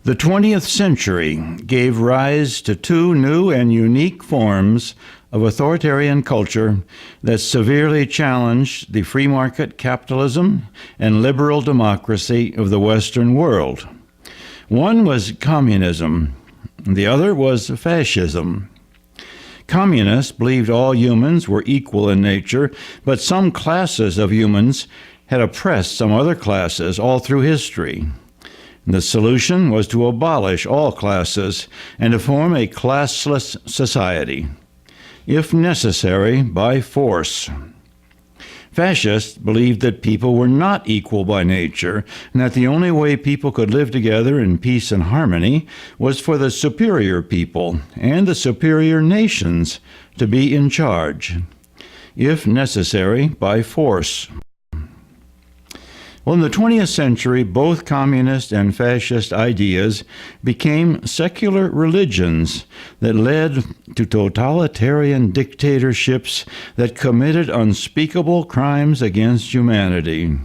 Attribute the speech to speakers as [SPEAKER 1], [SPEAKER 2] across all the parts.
[SPEAKER 1] The 20th century gave rise to two new and unique forms of authoritarian culture that severely challenged the free market capitalism and liberal democracy of the Western world. One was communism, the other was fascism. Communists believed all humans were equal in nature, but some classes of humans had oppressed some other classes all through history. The solution was to abolish all classes and to form a classless society, if necessary, by force. Fascists believed that people were not equal by nature, and that the only way people could live together in peace and harmony was for the superior people and the superior nations to be in charge, if necessary, by force. Well, in the 20th century, both communist and fascist ideas became secular religions that led to totalitarian dictatorships that committed unspeakable crimes against humanity.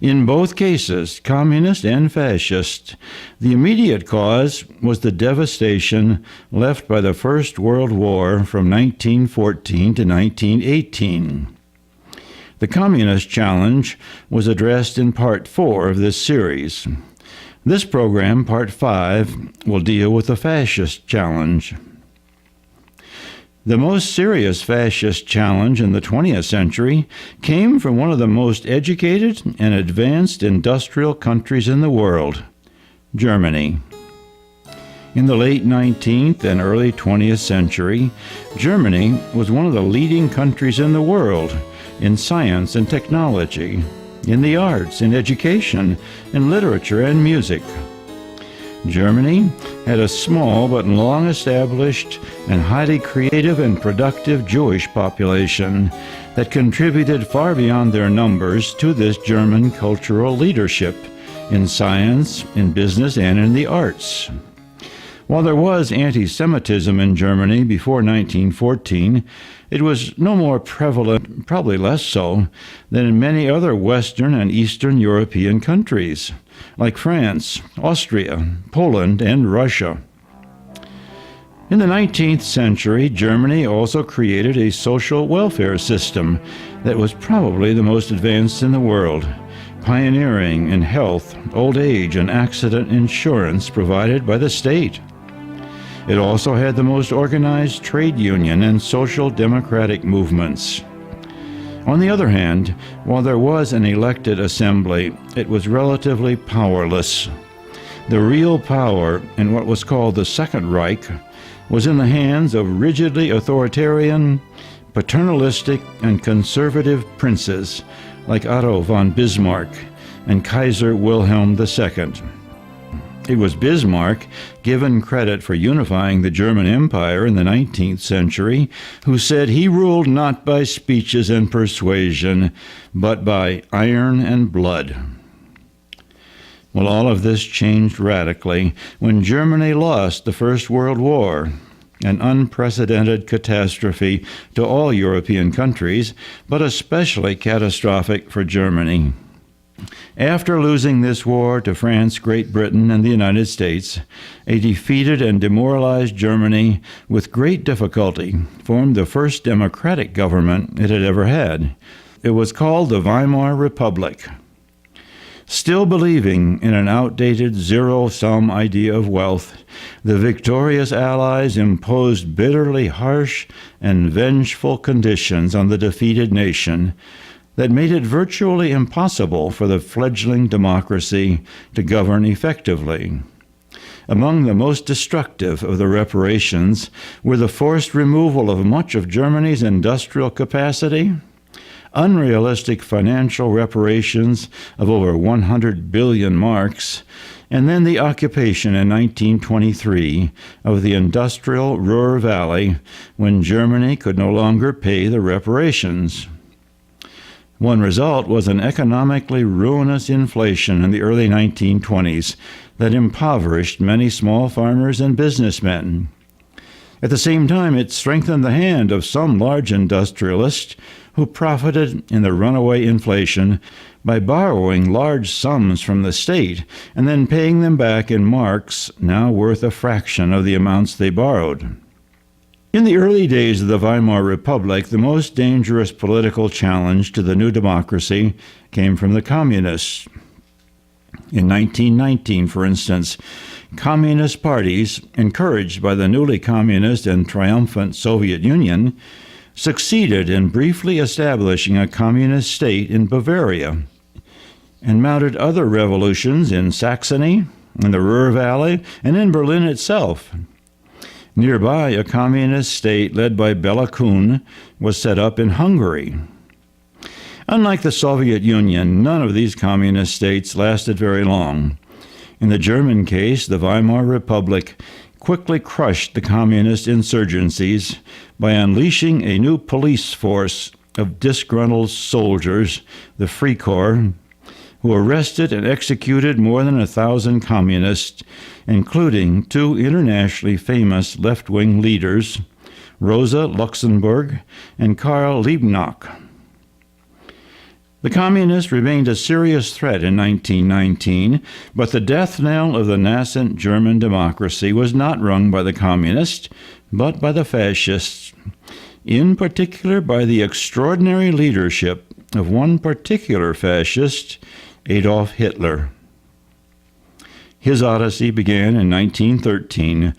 [SPEAKER 1] In both cases, communist and fascist, the immediate cause was the devastation left by the First World War from 1914 to 1918. The Communist Challenge was addressed in Part 4 of this series. This program, Part 5, will deal with the Fascist Challenge. The most serious fascist challenge in the 20th century came from one of the most educated and advanced industrial countries in the world, Germany. In the late 19th and early 20th century, Germany was one of the leading countries in the world in science and technology, in the arts, in education, in literature and music. Germany had a small but long-established and highly creative and productive Jewish population that contributed far beyond their numbers to this German cultural leadership in science, in business, and in the arts. While there was anti-Semitism in Germany before 1914, it was no more prevalent, probably less so, than in many other Western and Eastern European countries, like France, Austria, Poland, and Russia. In the 19th century, Germany also created a social welfare system that was probably the most advanced in the world, pioneering in health, old age, and accident insurance provided by the state. It also had the most organized trade union and social democratic movements. On the other hand, while there was an elected assembly, it was relatively powerless. The real power in what was called the Second Reich was in the hands of rigidly authoritarian, paternalistic, and conservative princes like Otto von Bismarck and Kaiser Wilhelm II. It was Bismarck, given credit for unifying the German Empire in the 19th century, who said he ruled not by speeches and persuasion, but by iron and blood. Well, all of this changed radically when Germany lost the First World War, an unprecedented catastrophe to all European countries, but especially catastrophic for Germany. After losing this war to France, Great Britain, and the United States, a defeated and demoralized Germany with great difficulty formed the first democratic government it had ever had. It was called the Weimar Republic. Still believing in an outdated zero-sum idea of wealth, the victorious Allies imposed bitterly harsh and vengeful conditions on the defeated nation that made it virtually impossible for the fledgling democracy to govern effectively. Among the most destructive of the reparations were the forced removal of much of Germany's industrial capacity, unrealistic financial reparations of over 100 billion marks, and then the occupation in 1923 of the industrial Ruhr Valley when Germany could no longer pay the reparations. One result was an economically ruinous inflation in the early 1920s that impoverished many small farmers and businessmen. At the same time, it strengthened the hand of some large industrialists who profited in the runaway inflation by borrowing large sums from the state and then paying them back in marks now worth a fraction of the amounts they borrowed. In the early days of the Weimar Republic, the most dangerous political challenge to the new democracy came from the communists. In 1919, for instance, communist parties, encouraged by the newly communist and triumphant Soviet Union, succeeded in briefly establishing a communist state in Bavaria and mounted other revolutions in Saxony, in the Ruhr Valley, and in Berlin itself. Nearby, a communist state led by Bela Kun was set up in Hungary. Unlike the Soviet Union, none of these communist states lasted very long. In the German case, the Weimar Republic quickly crushed the communist insurgencies by unleashing a new police force of disgruntled soldiers, the Freikorps, who arrested and executed more than 1,000 communists, including two internationally famous left-wing leaders, Rosa Luxemburg and Karl Liebknecht. The communists remained a serious threat in 1919, but the death knell of the nascent German democracy was not rung by the communists, but by the fascists, in particular by the extraordinary leadership of one particular fascist, Adolf Hitler. His odyssey began in 1913.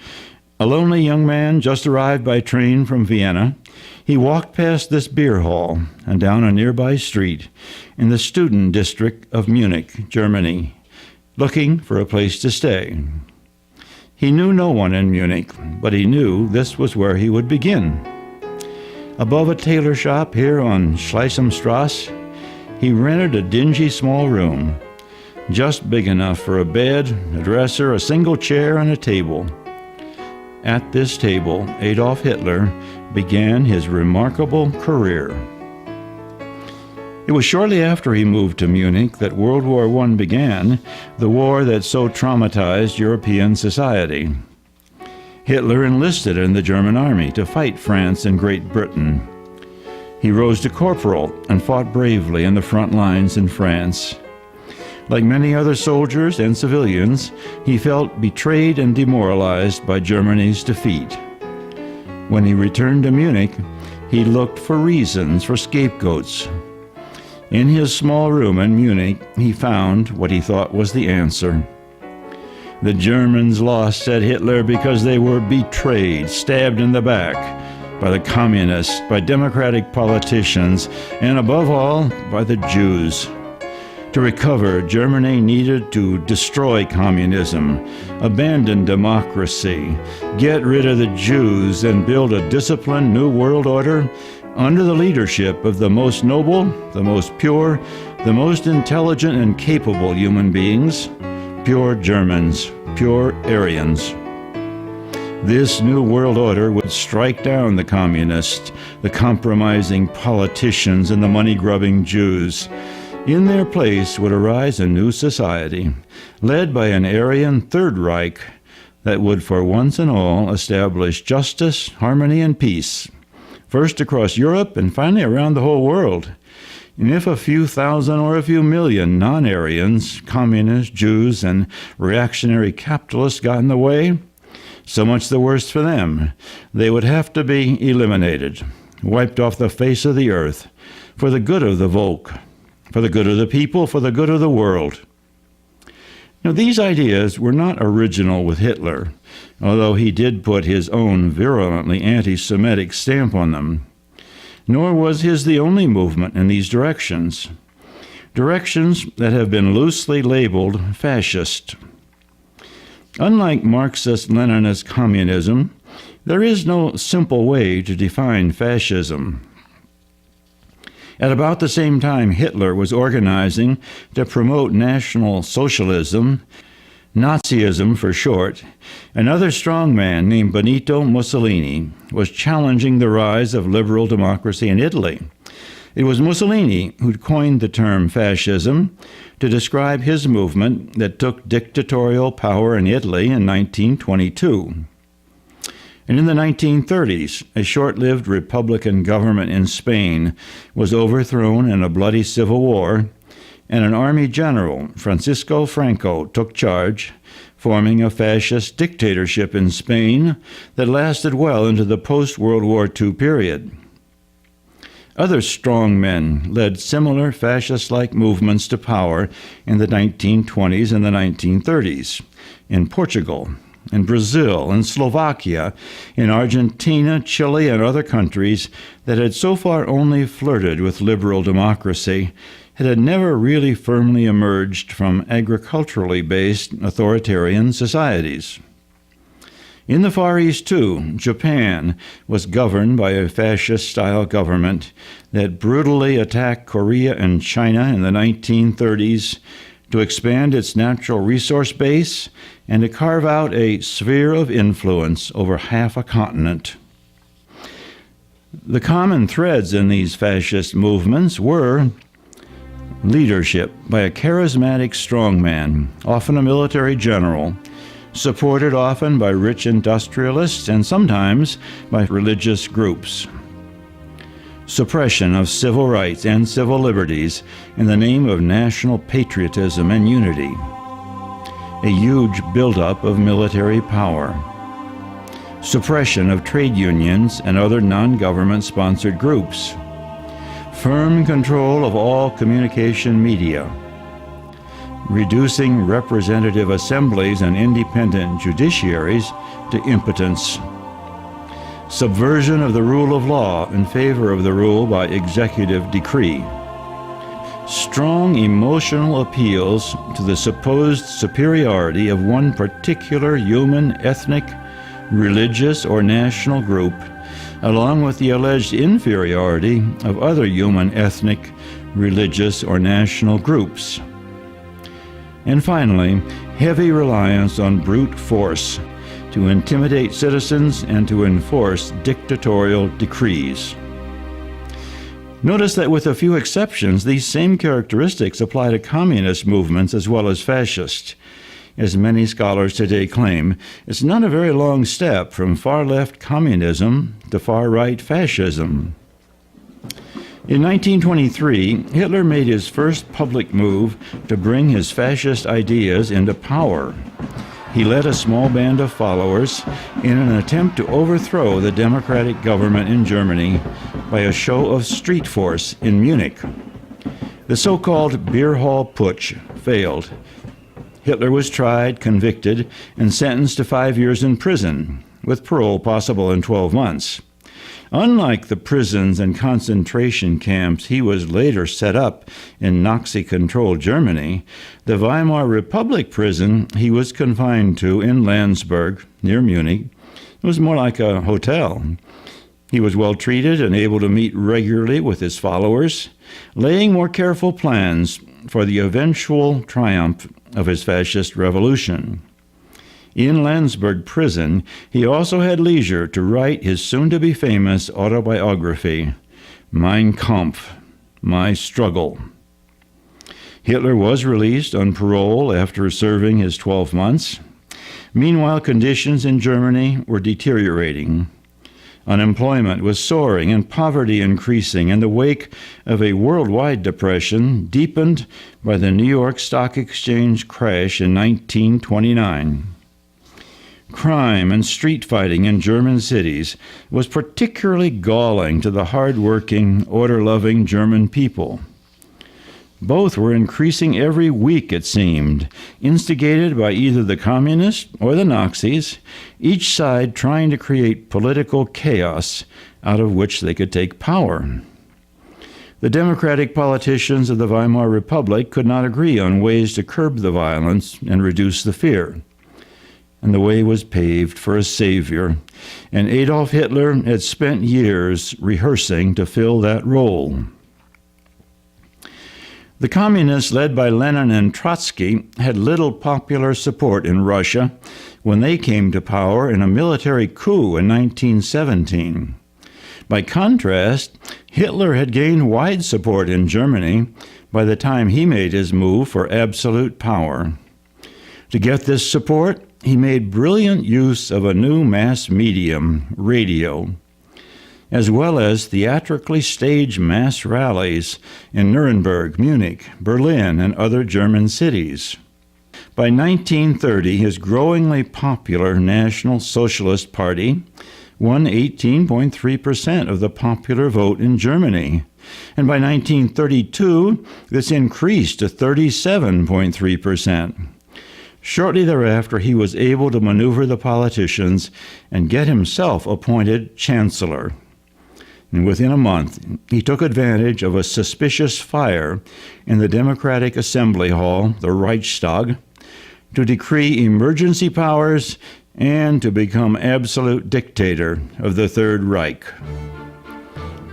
[SPEAKER 1] A lonely young man just arrived by train from Vienna. He walked past this beer hall and down a nearby street in the student district of Munich, Germany, looking for a place to stay. He knew no one in Munich, but he knew this was where he would begin. Above a tailor shop here on Schleisamstrasse, he rented a dingy small room, just big enough for a bed, a dresser, a single chair, and a table. At this table, Adolf Hitler began his remarkable career. It was shortly after he moved to Munich that World War I began, the war that so traumatized European society. Hitler enlisted in the German army to fight France and Great Britain. He rose to corporal and fought bravely in the front lines in France. Like many other soldiers and civilians, he felt betrayed and demoralized by Germany's defeat. When he returned to Munich, he looked for reasons, for scapegoats. In his small room in Munich, he found what he thought was the answer. The Germans lost, said Hitler, because they were betrayed, stabbed in the back by the communists, by democratic politicians, and above all, by the Jews. To recover, Germany needed to destroy communism, abandon democracy, get rid of the Jews, and build a disciplined new world order under the leadership of the most noble, the most pure, the most intelligent and capable human beings, pure Germans, pure Aryans. This new world order would strike down the communists, the compromising politicians, and the money-grubbing Jews. In their place would arise a new society, led by an Aryan Third Reich that would for once and all establish justice, harmony, and peace, first across Europe and finally around the whole world. And if a few thousand or a few million non-Aryans, communists, Jews, and reactionary capitalists got in the way, so much the worse for them. They would have to be eliminated, wiped off the face of the earth, for the good of the Volk, for the good of the people, for the good of the world. Now, these ideas were not original with Hitler, although he did put his own virulently anti-Semitic stamp on them. Nor was his the only movement in these directions that have been loosely labeled fascist. Unlike Marxist-Leninist communism, there is no simple way to define fascism. At about the same time Hitler was organizing to promote National Socialism, Nazism for short, another strongman named Benito Mussolini was challenging the rise of liberal democracy in Italy. It was Mussolini who coined the term fascism to describe his movement that took dictatorial power in Italy in 1922. And in the 1930s, a short-lived Republican government in Spain was overthrown in a bloody civil war, and an army general, Francisco Franco, took charge, forming a fascist dictatorship in Spain that lasted well into the post-World War II period. Other strong men led similar fascist-like movements to power in the 1920s and the 1930s, in Portugal, in Brazil, in Slovakia, in Argentina, Chile, and other countries that had so far only flirted with liberal democracy, had never really firmly emerged from agriculturally based authoritarian societies. In the Far East, too, Japan was governed by a fascist-style government that brutally attacked Korea and China in the 1930s to expand its natural resource base and to carve out a sphere of influence over half a continent. The common threads in these fascist movements were leadership by a charismatic strongman, often a military general, supported often by rich industrialists and sometimes by religious groups. Suppression of civil rights and civil liberties in the name of national patriotism and unity. A huge buildup of military power. Suppression of trade unions and other non-government-sponsored groups. Firm control of all communication media. Reducing representative assemblies and independent judiciaries to impotence. Subversion of the rule of law in favor of the rule by executive decree. Strong emotional appeals to the supposed superiority of one particular human, ethnic, religious, or national group, along with the alleged inferiority of other human, ethnic, religious, or national groups. And finally, heavy reliance on brute force to intimidate citizens and to enforce dictatorial decrees. Notice that with a few exceptions, these same characteristics apply to communist movements as well as fascist. As many scholars today claim, it's not a very long step from far-left communism to far-right fascism. In 1923, Hitler made his first public move to bring his fascist ideas into power. He led a small band of followers in an attempt to overthrow the democratic government in Germany by a show of street force in Munich. The so-called beer hall putsch failed. Hitler was tried, convicted, and sentenced to 5 years in prison, with parole possible in 12 months. Unlike the prisons and concentration camps he was later set up in Nazi-controlled Germany, the Weimar Republic prison he was confined to in Landsberg, near Munich, was more like a hotel. He was well treated and able to meet regularly with his followers, laying more careful plans for the eventual triumph of his fascist revolution. In Landsberg prison, he also had leisure to write his soon-to-be famous autobiography, Mein Kampf, My Struggle. Hitler was released on parole after serving his 12 months. Meanwhile, conditions in Germany were deteriorating. Unemployment was soaring and poverty increasing in the wake of a worldwide depression deepened by the New York Stock Exchange crash in 1929. Crime and street fighting in German cities was particularly galling to the hard-working, order-loving German people. Both were increasing every week, it seemed, instigated by either the communists or the Nazis, each side trying to create political chaos out of which they could take power. The democratic politicians of the Weimar Republic could not agree on ways to curb the violence and reduce the fear. And the way was paved for a savior, and Adolf Hitler had spent years rehearsing to fill that role. The communists, led by Lenin and Trotsky, had little popular support in Russia when they came to power in a military coup in 1917. By contrast, Hitler had gained wide support in Germany by the time he made his move for absolute power. To get this support, he made brilliant use of a new mass medium, radio, as well as theatrically staged mass rallies in Nuremberg, Munich, Berlin, and other German cities. By 1930, his growingly popular National Socialist Party won 18.3% of the popular vote in Germany. And by 1932, this increased to 37.3%. Shortly thereafter, he was able to maneuver the politicians and get himself appointed chancellor. And within a month, he took advantage of a suspicious fire in the Democratic Assembly Hall, the Reichstag, to decree emergency powers and to become absolute dictator of the Third Reich.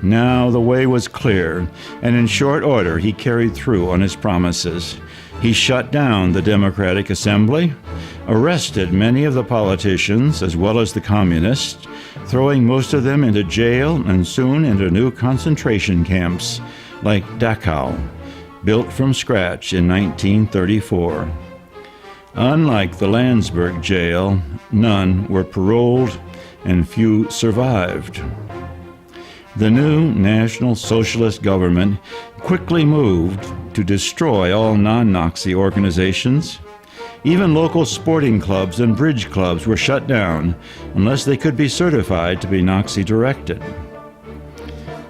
[SPEAKER 1] Now the way was clear, and in short order he carried through on his promises. He shut down the Democratic Assembly, arrested many of the politicians as well as the communists, throwing most of them into jail and soon into new concentration camps like Dachau, built from scratch in 1934. Unlike the Landsberg jail, none were paroled and few survived. The new National Socialist government quickly moved to destroy all non-Nazi organizations. Even local sporting clubs and bridge clubs were shut down unless they could be certified to be Nazi-directed.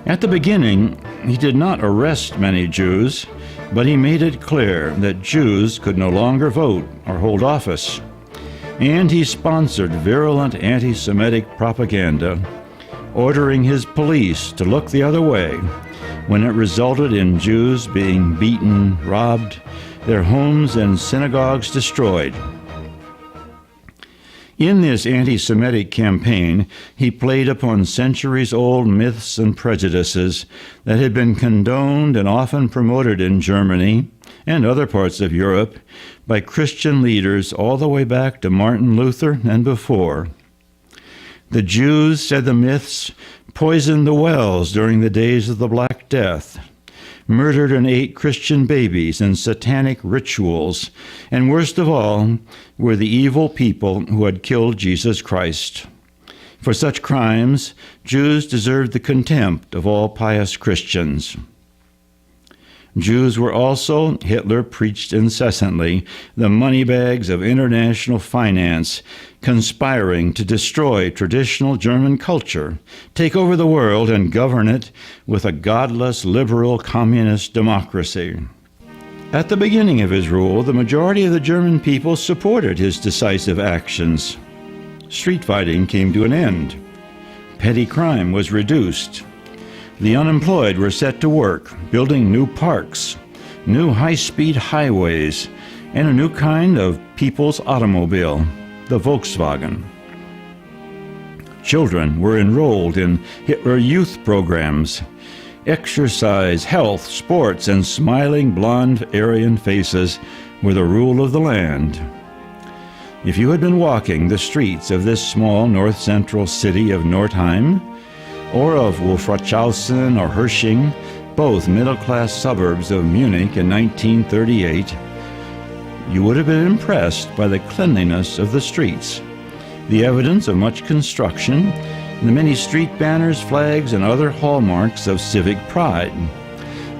[SPEAKER 1] At the beginning, he did not arrest many Jews, but he made it clear that Jews could no longer vote or hold office. And he sponsored virulent anti-Semitic propaganda, ordering his police to look the other way when it resulted in Jews being beaten, robbed, their homes and synagogues destroyed. In this anti-Semitic campaign, he played upon centuries-old myths and prejudices that had been condoned and often promoted in Germany and other parts of Europe by Christian leaders all the way back to Martin Luther and before. The Jews, said the myths, poisoned the wells during the days of the Black Death, murdered and ate Christian babies in satanic rituals, and worst of all were the evil people who had killed Jesus Christ. For such crimes, Jews deserved the contempt of all pious Christians. Jews were also, Hitler preached incessantly, the moneybags of international finance, conspiring to destroy traditional German culture, take over the world, and govern it with a godless, liberal, communist democracy. At the beginning of his rule, the majority of the German people supported his decisive actions. Street fighting came to an end. Petty crime was reduced. The unemployed were set to work, building new parks, new high-speed highways, and a new kind of people's automobile, the Volkswagen. Children were enrolled in Hitler Youth programs. Exercise, health, sports, and smiling blonde Aryan faces were the rule of the land. If you had been walking the streets of this small north-central city of Nordheim, or of Wolfratshausen or Hersching, both middle-class suburbs of Munich in 1938, you would have been impressed by the cleanliness of the streets, the evidence of much construction, and the many street banners, flags, and other hallmarks of civic pride.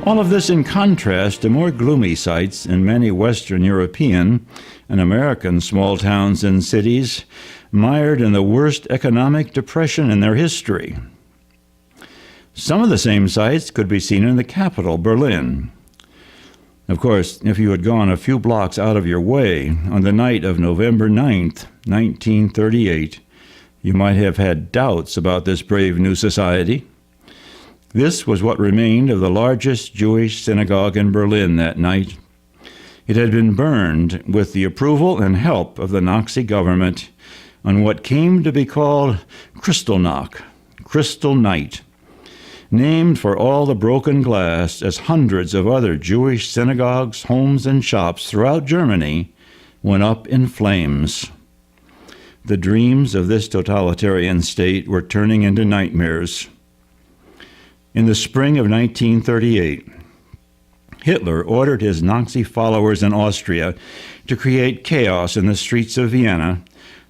[SPEAKER 1] All of this in contrast to more gloomy sights in many Western European and American small towns and cities, mired in the worst economic depression in their history. Some of the same sights could be seen in the capital, Berlin. Of course, if you had gone a few blocks out of your way on the night of November 9th, 1938, you might have had doubts about this brave new society. This was what remained of the largest Jewish synagogue in Berlin that night. It had been burned with the approval and help of the Nazi government on what came to be called Kristallnacht, Crystal Night. named for all the broken glass as hundreds of other Jewish synagogues, homes, and shops throughout Germany went up in flames. The dreams of this totalitarian state were turning into nightmares. In the spring of 1938, Hitler ordered his Nazi followers in Austria to create chaos in the streets of Vienna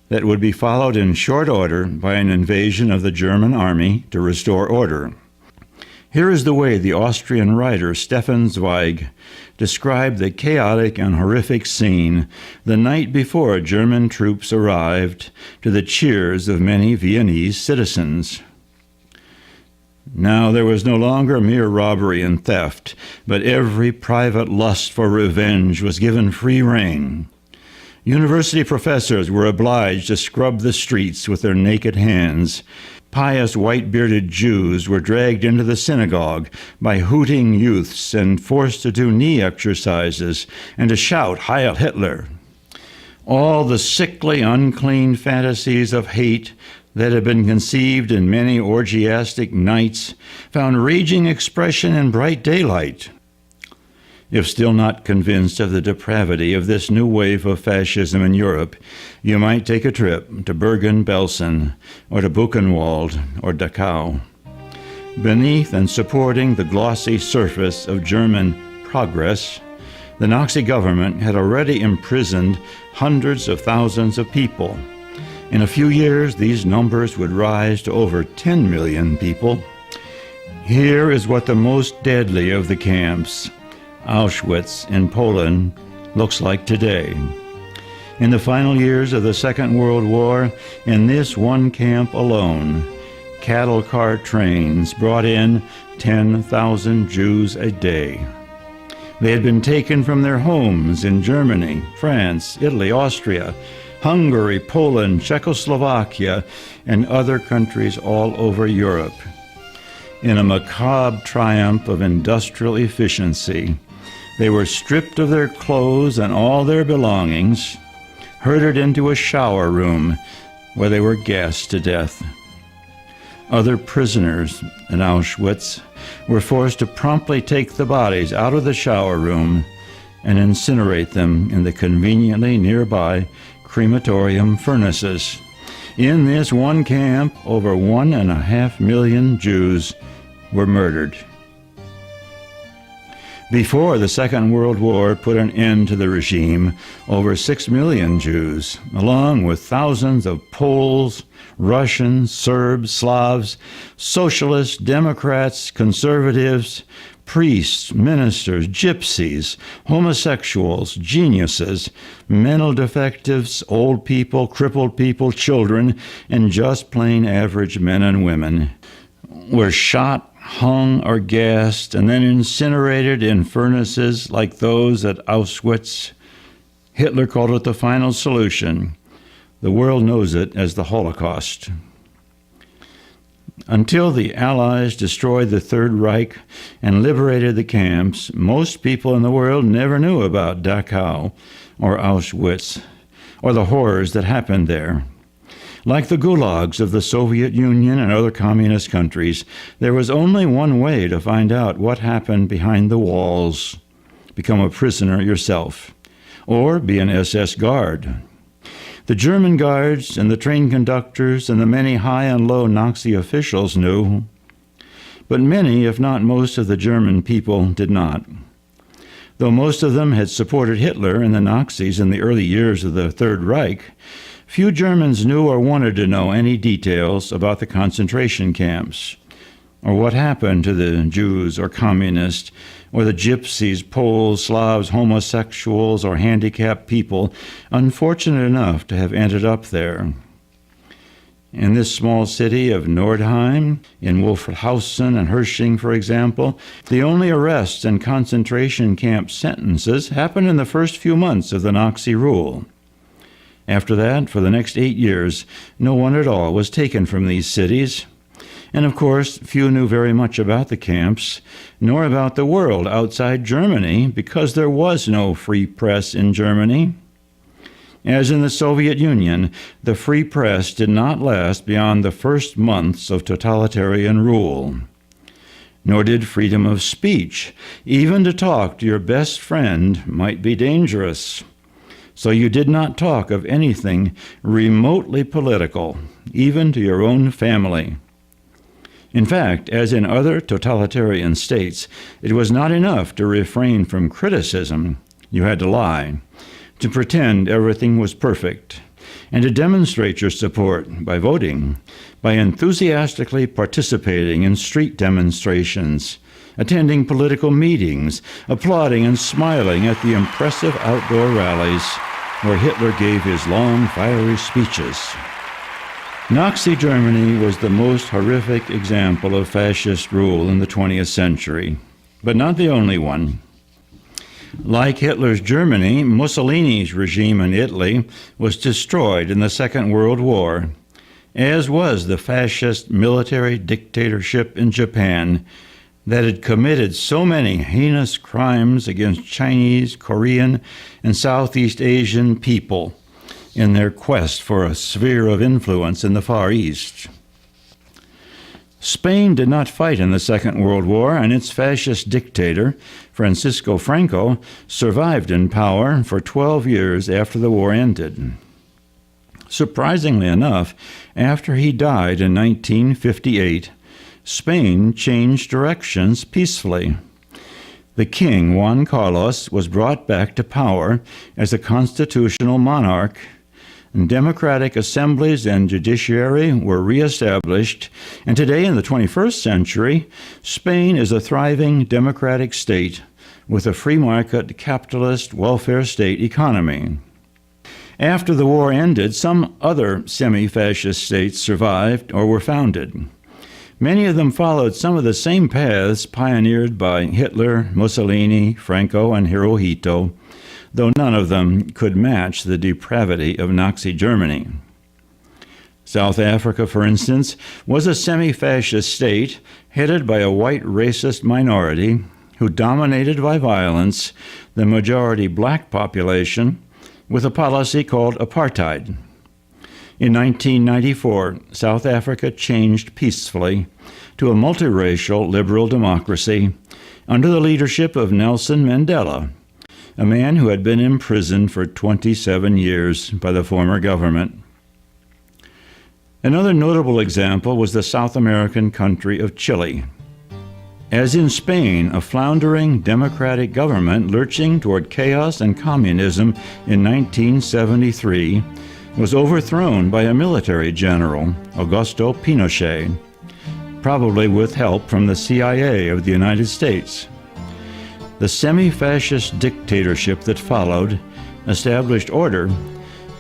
[SPEAKER 1] that would be followed in short order by an invasion of the German army to restore order. Here is the way the Austrian writer Stefan Zweig described the chaotic and horrific scene the night before German troops arrived, to the cheers of many Viennese citizens. Now there was no longer mere robbery and theft, but every private lust for revenge was given free rein. University professors were obliged to scrub the streets with their naked hands. Pious white-bearded Jews were dragged into the synagogue by hooting youths and forced to do knee exercises and to shout Heil Hitler. All the sickly, unclean fantasies of hate that had been conceived in many orgiastic nights found raging expression in bright daylight. If still not convinced of the depravity of this new wave of fascism in Europe, you might take a trip to Bergen-Belsen or to Buchenwald or Dachau. Beneath and supporting the glossy surface of German progress, the Nazi government had already imprisoned hundreds of thousands of people. In a few years, these numbers would rise to over 10 million people. Here is what the most deadly of the camps, Auschwitz in Poland, looks like today. In the final years of the Second World War, in this one camp alone, cattle cart trains brought in 10,000 Jews a day. They had been taken from their homes in Germany, France, Italy, Austria, Hungary, Poland, Czechoslovakia, and other countries all over Europe. In a macabre triumph of industrial efficiency, they were stripped of their clothes and all their belongings, herded into a shower room where they were gassed to death. Other prisoners in Auschwitz were forced to promptly take the bodies out of the shower room and incinerate them in the conveniently nearby crematorium furnaces. In this one camp, over 1.5 million Jews were murdered. Before the Second World War put an end to the regime, over 6 million Jews, along with thousands of Poles, Russians, Serbs, Slavs, socialists, Democrats, conservatives, priests, ministers, gypsies, homosexuals, geniuses, mental defectives, old people, crippled people, children, and just plain average men and women were shot, hung, or gassed, and then incinerated in furnaces like those at Auschwitz. Hitler called it the final solution. The world knows it as the Holocaust. Until the Allies destroyed the Third Reich and liberated the camps, most people in the world never knew about Dachau or Auschwitz or the horrors that happened there. Like the gulags of the Soviet Union and other communist countries, there was only one way to find out what happened behind the walls: become a prisoner yourself, or be an SS guard. The German guards and the train conductors and the many high and low Nazi officials knew, but many, if not most, of the German people did not. Though most of them had supported Hitler and the Nazis in the early years of the Third Reich, few Germans knew or wanted to know any details about the concentration camps, or what happened to the Jews or communists, or the gypsies, Poles, Slavs, homosexuals, or handicapped people unfortunate enough to have ended up there. In this small city of Nordheim, in Wolfhausen and Hersching, for example, the only arrests and concentration camp sentences happened in the first few months of the Nazi rule. After that, for the next 8 years, no one at all was taken from these cities. And of course, few knew very much about the camps, nor about the world outside Germany, because there was no free press in Germany. As in the Soviet Union, the free press did not last beyond the first months of totalitarian rule. nor did freedom of speech. Even to talk to your best friend might be dangerous. So you did not talk of anything remotely political, even to your own family. In fact, as in other totalitarian states, it was not enough to refrain from criticism. You had to lie, to pretend everything was perfect, and to demonstrate your support by voting, by enthusiastically participating in street demonstrations, attending political meetings, applauding and smiling at the impressive outdoor rallies where Hitler gave his long, fiery speeches. Nazi Germany was the most horrific example of fascist rule in the 20th century, but not the only one. Like Hitler's Germany, Mussolini's regime in Italy was destroyed in the Second World War, as was the fascist military dictatorship in Japan that had committed so many heinous crimes against Chinese, Korean, and Southeast Asian people in their quest for a sphere of influence in the Far East. Spain did not fight in the Second World War, and its fascist dictator, Francisco Franco, survived in power for 12 years after the war ended. Surprisingly enough, after he died in 1958, Spain changed directions peacefully. The king, Juan Carlos, was brought back to power as a constitutional monarch, and democratic assemblies and judiciary were reestablished, and today in the 21st century, Spain is a thriving democratic state with a free market, capitalist, welfare state economy. After the war ended, some other semi-fascist states survived or were founded. Many of them followed some of the same paths pioneered by Hitler, Mussolini, Franco, and Hirohito, though none of them could match the depravity of Nazi Germany. South Africa, for instance, was a semi-fascist state headed by a white racist minority who dominated by violence the majority black population with a policy called apartheid. In 1994, South Africa changed peacefully to a multiracial liberal democracy under the leadership of Nelson Mandela, a man who had been imprisoned for 27 years by the former government. Another notable example was the South American country of Chile. As in Spain, a floundering democratic government lurching toward chaos and communism in 1973 was overthrown by a military general, Augusto Pinochet, probably with help from the CIA of the United States. The semi-fascist dictatorship that followed established order,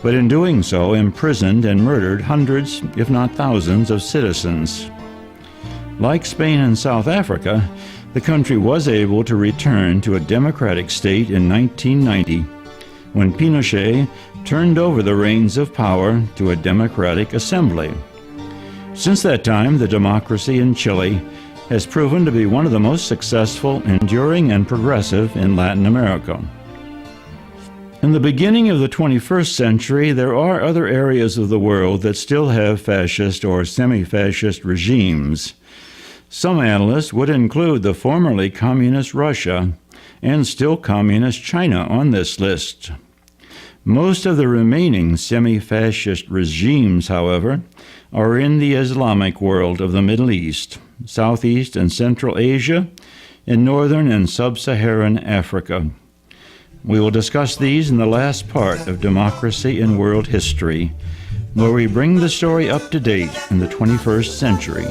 [SPEAKER 1] but in doing so imprisoned and murdered hundreds, if not thousands, of citizens. Like Spain and South Africa, the country was able to return to a democratic state in 1990, when Pinochet turned over the reins of power to a democratic assembly. Since that time, the democracy in Chile has proven to be one of the most successful, enduring, and progressive in Latin America. In the beginning of the 21st century, there are other areas of the world that still have fascist or semi-fascist regimes. Some analysts would include the formerly communist Russia and still communist China on this list. Most of the remaining semi-fascist regimes, however, are in the Islamic world of the Middle East, Southeast and Central Asia, and Northern and Sub-Saharan Africa. We will discuss these in the last part of Democracy in World History, where we bring the story up to date in the 21st century.